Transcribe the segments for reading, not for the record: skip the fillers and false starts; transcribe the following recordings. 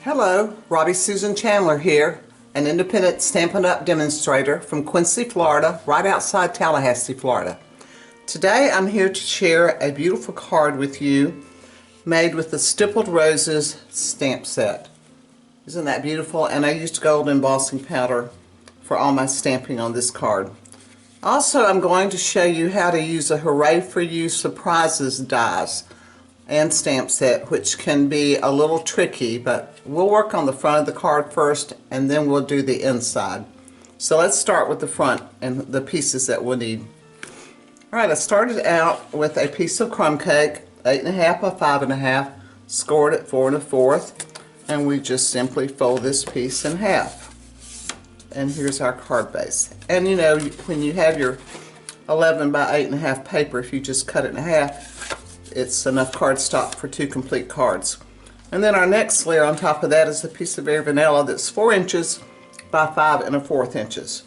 Hello, Robbie Susan Chandler here, an independent Stampin' Up! Demonstrator from Quincy, Florida, right outside Tallahassee, Florida. Today I'm here to share a beautiful card with you made with the Stippled Roses stamp set. Isn't that beautiful? And I used gold embossing powder for all my stamping on this card. Also, I'm going to show you how to use a Hooray for You Surprises dies and stamp set, which can be a little tricky, but we'll work on the front of the card first and then we'll do the inside. So let's start with the front and the pieces that we'll need. Alright, I started out with a piece of crumb cake, 8.5 by 5.5, scored at 4 1/4, and we just simply fold this piece in half. And here's our card base. And you know, when you have your 11 by 8.5 paper, if you just cut it in half, it's enough cardstock for 2 complete cards. And then our next layer on top of that is a piece of bare vanilla that's 4 inches by 5 1/4 inches.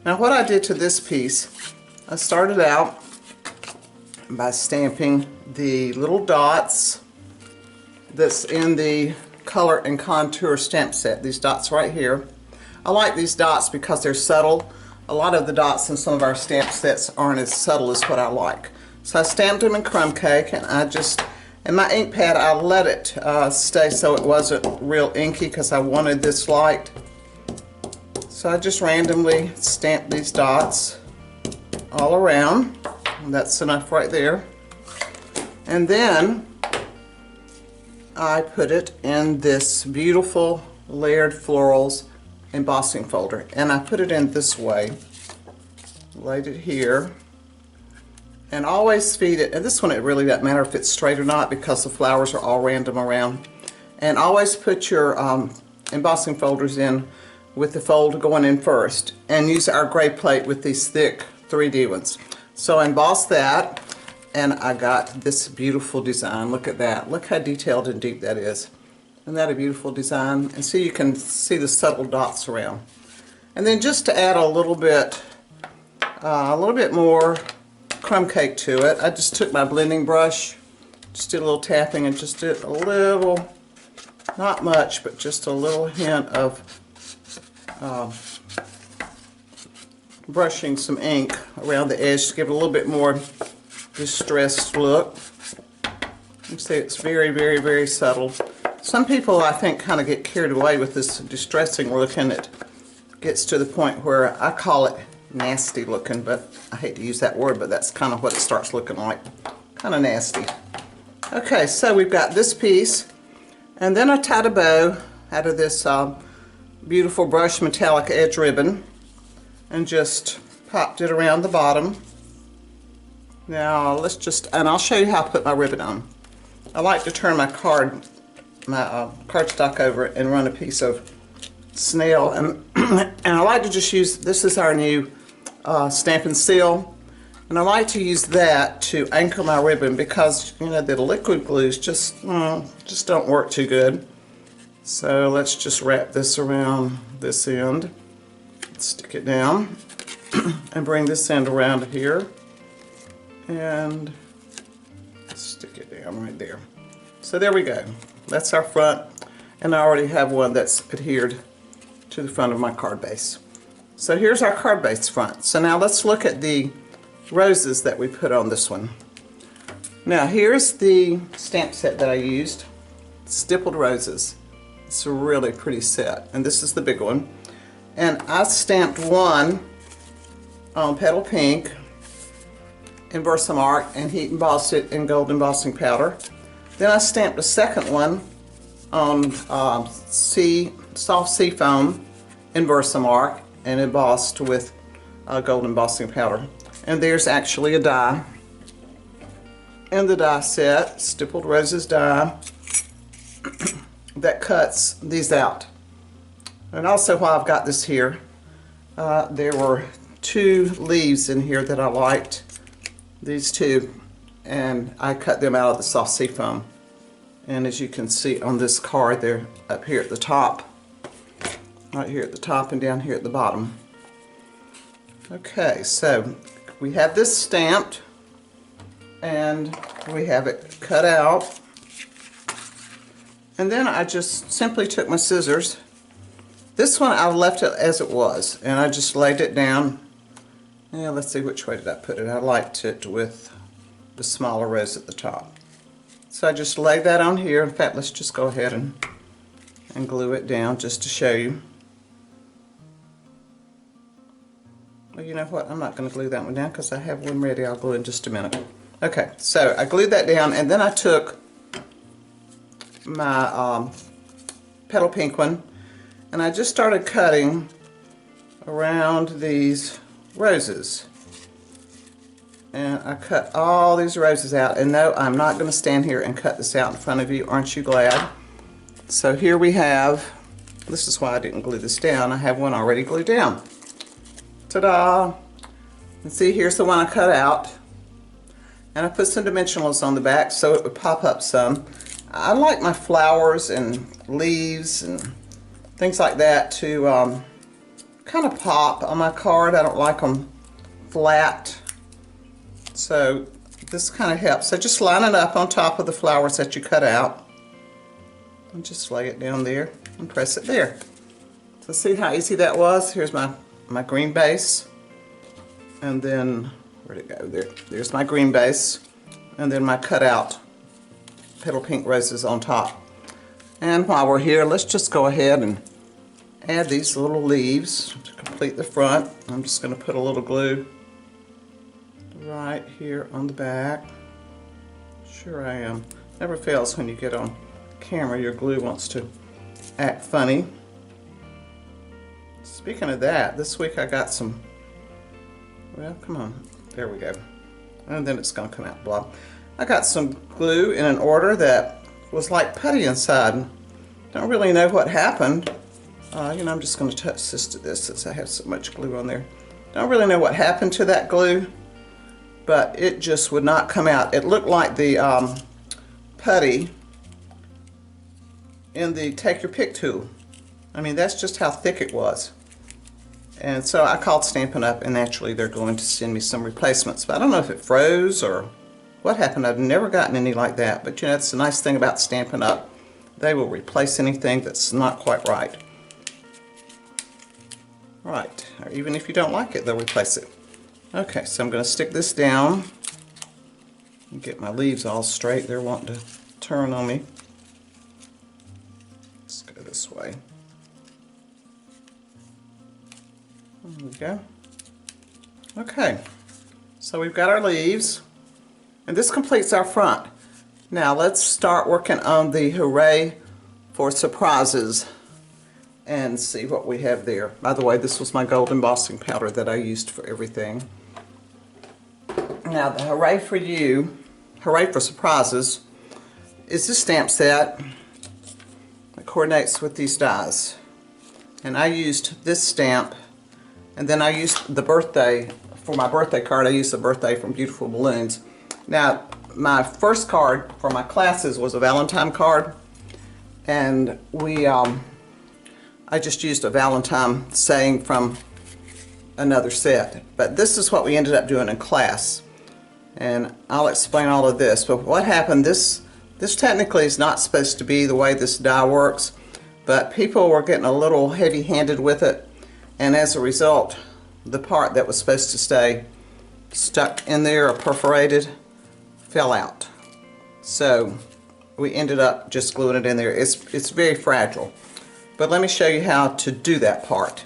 Now what I did to this piece, I started out by stamping the little dots that's in the color and contour stamp set, these dots right here. I like these dots because they're subtle. A lot of the dots in some of our stamp sets aren't as subtle as what I like. So I stamped them in crumb cake, and and my ink pad, I let it stay so it wasn't real inky because I wanted this light. So I just randomly stamped these dots all around, and that's enough right there. And then I put it in this beautiful layered florals embossing folder, and I put it in this way, laid it here. And always feed it, and this one it really doesn't matter if it's straight or not because the flowers are all random around. And always put your embossing folders in with the fold going in first, and use our gray plate with these thick 3D ones. So I embossed that, and I got this beautiful design. Look at that. Look how detailed and deep that is. Isn't that a beautiful design? And see, you can see the subtle dots around. And then just to add a little bit more crumb cake to it, I just took my blending brush, just did a little tapping and just did a little, not much, but just a little hint of brushing some ink around the edge to give it a little bit more distressed look. You see it's very, very, very subtle. Some people, I think, kind of get carried away with this distressing look, and it gets to the point where I call it nasty looking, but I hate to use that word, but that's kind of what it starts looking like. Kind of nasty. Okay, so we've got this piece, and then I tied a bow out of this beautiful brushed metallic edge ribbon and just popped it around the bottom. Now and I'll show you how I put my ribbon on. I like to turn my cardstock over and run a piece of snail, and I like to just use, this is our new Stampin' Seal, and I like to use that to anchor my ribbon because you know the liquid glues just don't work too good. So let's just wrap this around this end, stick it down, and bring this end around here, and stick it down right there. So there we go. That's our front, and I already have one that's adhered to the front of my card base. So here's our card base front. So now let's look at the roses that we put on this one. Now here's the stamp set that I used, Stippled Roses. It's a really pretty set, and this is the big one. And I stamped one on Petal Pink in Versamark and heat embossed it in gold embossing powder. Then I stamped a second one on soft sea foam in Versamark and embossed with gold embossing powder. And there's actually a die in the die set, Stippled Roses die, that cuts these out. And also, while I've got this here, there were 2 leaves in here that I liked, these 2, and I cut them out of the soft sea foam. And as you can see on this card, they're up here at the top, right here at the top and down here at the bottom. Okay, so we have this stamped and we have it cut out. And then I just simply took my scissors. This one I left it as it was, and I just laid it down. Yeah, let's see, which way did I put it? I liked it with the smaller rose at the top. So I just laid that on here. In fact, let's just go ahead and glue it down just to show you. Well, you know what? I'm not going to glue that one down because I have one ready. I'll glue it in just a minute. Okay, so I glued that down, and then I took my petal pink one, and I just started cutting around these roses. And I cut all these roses out, and no, I'm not going to stand here and cut this out in front of you. Aren't you glad? So here we have, this is why I didn't glue this down. I have one already glued down. Ta-da! And see, here's the one I cut out. And I put some dimensionals on the back so it would pop up some. I like my flowers and leaves and things like that to kind of pop on my card. I don't like them flat. So this kind of helps. So just line it up on top of the flowers that you cut out. And just lay it down there and press it there. So see how easy that was? Here's my green base. And then, where'd it go? There's my green base. And then my cutout petal pink roses on top. And while we're here, let's just go ahead and add these little leaves to complete the front. I'm just going to put a little glue right here on the back. Sure I am. Never fails when you get on camera, your glue wants to act funny. Speaking of that, this week I got some, well, come on, there we go. And then it's going to come out blah. I got some glue in an order that was like putty inside. Don't really know what happened. You know, I'm just going to touch this to this since I have so much glue on there. Don't really know what happened to that glue, but it just would not come out. It looked like the putty in the Take Your Pick tool. I mean, that's just how thick it was. And so I called Stampin' Up, and naturally they're going to send me some replacements. But I don't know if it froze or what happened. I've never gotten any like that. But you know, that's the nice thing about Stampin' Up. They will replace anything that's not quite right. Right, or even if you don't like it, they'll replace it. Okay, so I'm going to stick this down and get my leaves all straight. They're wanting to turn on me. Let's go this way. There we go. Okay, so we've got our leaves, and this completes our front. Now let's start working on the Hooray for Surprises and see what we have there. By the way, this was my gold embossing powder that I used for everything. Now the Hooray for You, Hooray for Surprises, is this stamp set that coordinates with these dies. And I used this stamp, and then I used the birthday, for my birthday card I used the birthday from Beautiful Balloons. Now my first card for my classes was a Valentine card, and I just used a Valentine saying from another set. But this is what we ended up doing in class. And I'll explain all of this. But what happened, this technically is not supposed to be the way this die works, but people were getting a little heavy-handed with it, and as a result, the part that was supposed to stay stuck in there or perforated fell out. So we ended up just gluing it in there. It's very fragile. But let me show you how to do that part.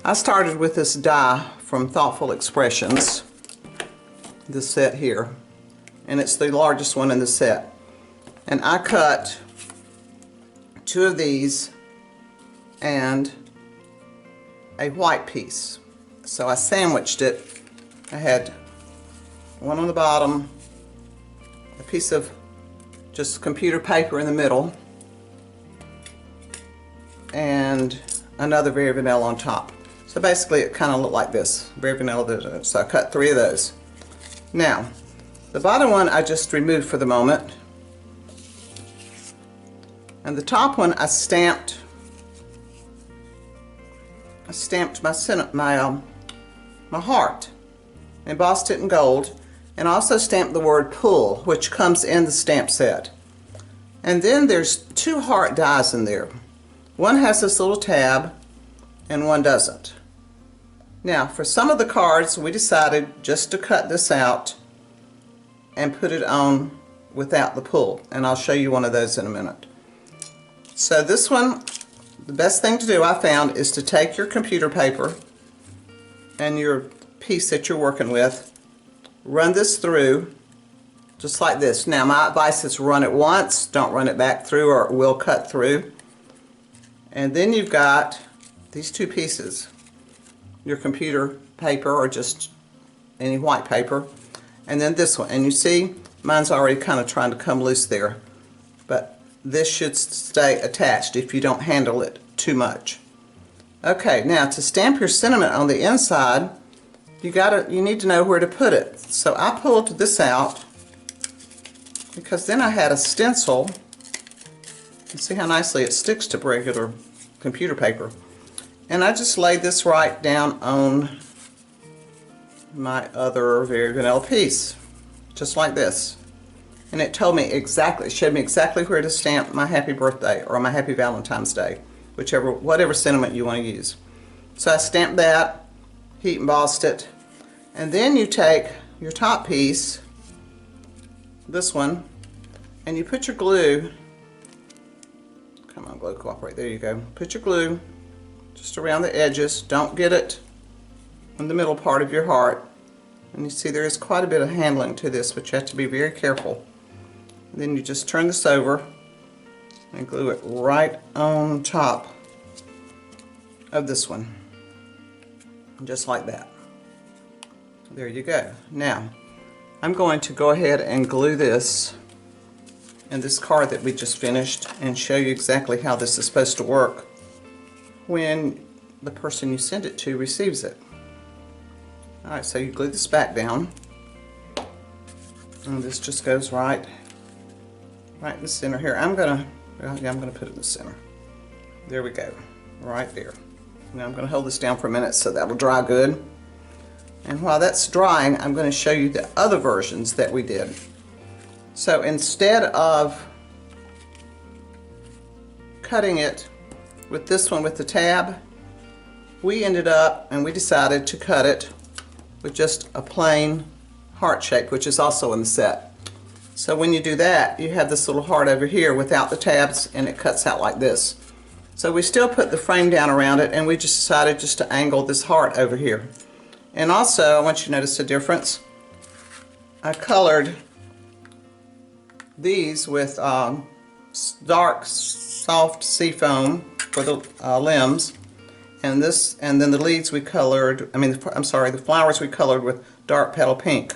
I started with this die from Thoughtful Expressions, this set here, and it's the largest one in the set. And I cut 2 of these and a white piece. So I sandwiched it. I had one on the bottom, a piece of just computer paper in the middle, and another Very Vanilla on top. So basically it kind of looked like this, Very Vanilla. So I cut 3 of those. Now, the bottom one I just removed for the moment, and the top one I stamped my heart, embossed it in gold, and also stamped the word pull, which comes in the stamp set. And then there's two heart dies in there. One has this little tab and one doesn't. Now for some of the cards we decided just to cut this out and put it on without the pull, and I'll show you one of those in a minute. So this one, the best thing to do I found is to take your computer paper and your piece that you're working with, run this through just like this. Now my advice is run it once, don't run it back through or it will cut through. And then you've got these two pieces, your computer paper or just any white paper, and then this one. And you see mine's already kind of trying to come loose there, but this should stay attached if you don't handle it too much. Okay, now to stamp your sentiment on the inside, you need to know where to put it. So I pulled this out because then I had a stencil. You see how nicely it sticks to regular computer paper. And I just laid this right down on my other very vanilla piece, just like this. And it told me exactly, it showed me exactly where to stamp my happy birthday or my happy Valentine's Day, whatever sentiment you want to use. So I stamped that, heat embossed it, and then you take your top piece, this one, and you put your glue, come on glue, cooperate, there you go, put your glue just around the edges, don't get it in the middle part of your heart. And you see there is quite a bit of handling to this, but you have to be very careful. And then you just turn this over and glue it right on top of this one, just like that. There you go. Now I'm going to go ahead and glue this in this card that we just finished and show you exactly how this is supposed to work when the person you send it to receives it. Alright, so you glue this back down, and this just goes right in the center here. I'm gonna put it in the center. There we go, right there. Now I'm gonna hold this down for a minute so that'll dry good. And while that's drying, I'm going to show you the other versions that we did. So instead of cutting it with this one with the tab, we ended up and we decided to cut it with just a plain heart shape, which is also in the set. So when you do that, you have this little heart over here without the tabs, and it cuts out like this. So we still put the frame down around it, and we just decided just to angle this heart over here. And also, I want you to notice the difference. I colored these with dark, soft seafoam for the limbs, and then the leaves we colored. The flowers we colored with dark petal pink.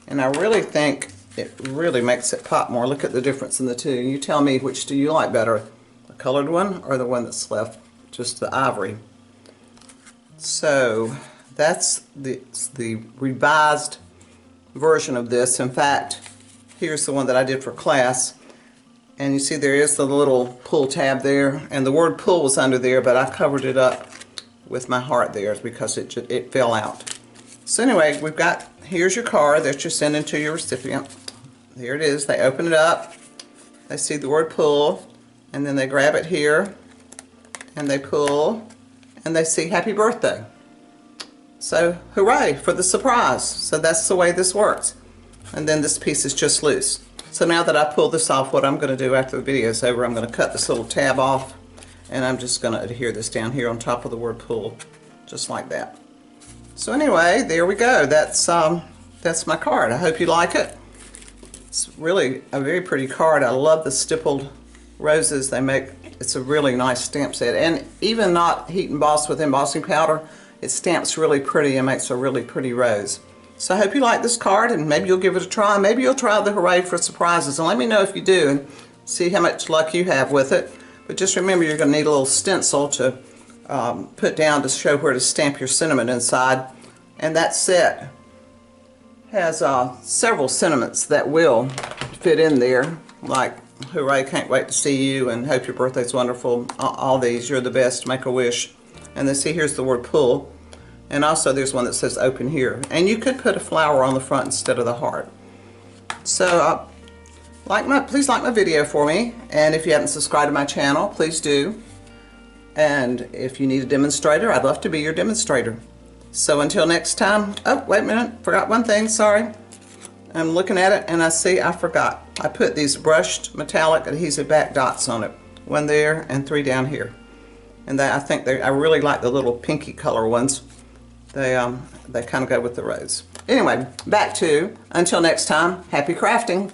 And I really think it really makes it pop more. Look at the difference in the two. You tell me, which do you like better, the colored one or the one that's left, just the ivory? So that's the revised version of this. In fact, here's the one that I did for class, and you see there is the little pull tab there, and the word pull was under there, but I covered it up with my heart there because it fell out. So anyway, here's your card that you're sending to your recipient. There it is. They open it up, they see the word pull, and then they grab it here and they pull and they see happy birthday. So hooray for the surprise. So that's the way this works. And then this piece is just loose. So now that I pull this off, what I'm going to do after the video is over, I'm going to cut this little tab off, and I'm just going to adhere this down here on top of the word pull, just like that. So anyway, there we go. That's my card. I hope you like it. It's really a very pretty card. I love the stippled roses they make. It's a really nice stamp set, and even not heat embossed with embossing powder, it stamps really pretty and makes a really pretty rose. So I hope you like this card, and maybe you'll give it a try. Maybe you'll try the Hooray for surprises, and let me know if you do and see how much luck you have with it. But just remember, you're going to need a little stencil to put down to show where to stamp your sentiment inside. And that set has several sentiments that will fit in there, like Hooray, can't wait to see you, and hope your birthday's wonderful. All these, you're the best, make a wish. And then see, here's the word pull. And also there's one that says open here. And you could put a flower on the front instead of the heart. So please like my video for me, and if you haven't subscribed to my channel, please do. And if you need a demonstrator, I'd love to be your demonstrator. So until next time, oh wait a minute, forgot one thing, sorry. I'm looking at it and I see I forgot. I put these brushed metallic adhesive back dots on it. One there and 3 down here. And I really like the little pinky color ones. They kind of go with the rose. Anyway, back to, until next time, happy crafting.